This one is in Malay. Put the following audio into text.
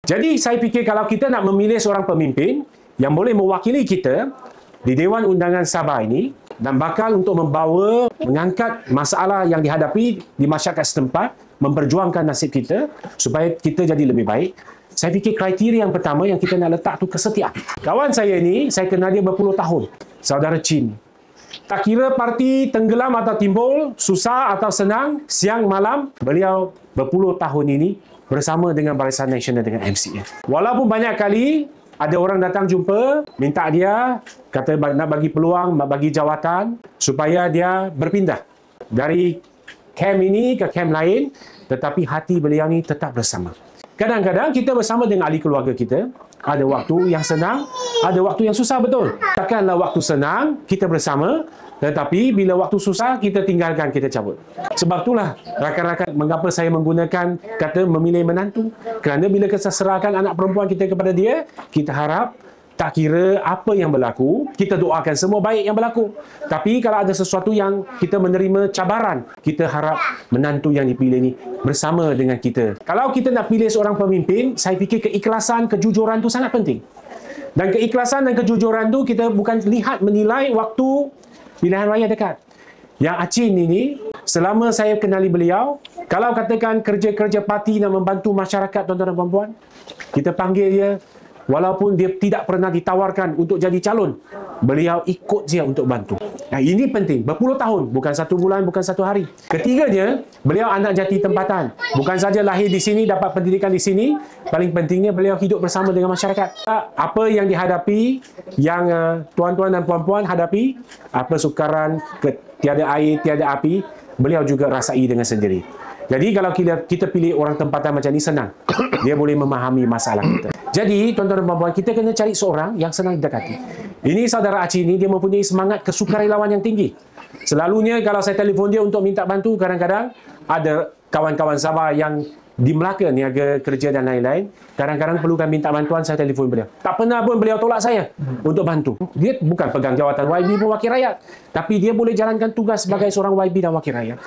Jadi saya fikir kalau kita nak memilih seorang pemimpin yang boleh mewakili kita di Dewan Undangan Sabah ini dan bakal untuk mengangkat masalah yang dihadapi di masyarakat setempat, memperjuangkan nasib kita supaya kita jadi lebih baik, saya fikir kriteria yang pertama yang kita nak letak tu kesetiaan. Kawan saya ni, saya kenal dia berpuluh tahun, saudara Chin. Tak kira parti tenggelam atau timbul, susah atau senang, siang malam, beliau berpuluh tahun ini bersama dengan Barisan Nasional dengan MCA. Walaupun banyak kali ada orang datang jumpa, minta dia, kata nak bagi peluang, nak bagi jawatan supaya dia berpindah dari camp ini ke camp lain, tetapi hati beliau ni tetap bersama. Kadang-kadang kita bersama dengan ahli keluarga kita, ada waktu yang senang, ada waktu yang susah, betul. Takkanlah waktu senang kita bersama, tetapi bila waktu susah kita tinggalkan, kita cabut. Sebab itulah rakan-rakan mengapa saya menggunakan kata memilih menantu. Kerana bila kita serahkan anak perempuan kita kepada dia, kita harap tak kira apa yang berlaku, kita doakan semua baik yang berlaku. Tapi kalau ada sesuatu yang kita menerima cabaran, kita harap menantu yang dipilih ni bersama dengan kita. Kalau kita nak pilih seorang pemimpin, saya fikir keikhlasan, kejujuran tu sangat penting. Dan keikhlasan dan kejujuran tu kita bukan lihat menilai waktu pilihan raya dekat. Yang Achin ini, selama saya kenali beliau, kalau katakan kerja-kerja parti nak membantu masyarakat, tuan-tuan dan puan-puan, kita panggil dia, walaupun dia tidak pernah ditawarkan untuk jadi calon, beliau ikut dia untuk bantu. Nah, ini penting. Berpuluh tahun, bukan satu bulan, bukan satu hari. Ketiganya, beliau anak jati tempatan. Bukan saja lahir di sini, dapat pendidikan di sini, paling pentingnya beliau hidup bersama dengan masyarakat. Apa yang dihadapi, yang tuan-tuan dan puan-puan hadapi, apa sukaran, tiada air, tiada api, beliau juga rasai dengan sendiri. Jadi kalau kita pilih orang tempatan macam ni, senang. Dia boleh memahami masalah kita. Jadi, tuan-tuan dan puan-puan, kita kena cari seorang yang senang didekati. Ini saudara Achin ni, dia mempunyai semangat kesukarelawan yang tinggi. Selalunya kalau saya telefon dia untuk minta bantu, kadang-kadang ada kawan-kawan Sabah yang di Melaka, niaga kerja dan lain-lain, kadang-kadang perlukan minta bantuan, saya telefon beliau. Tak pernah pun beliau tolak saya untuk bantu. Dia bukan pegang jawatan YB pun wakil rakyat, tapi dia boleh jalankan tugas sebagai seorang YB dan wakil rakyat.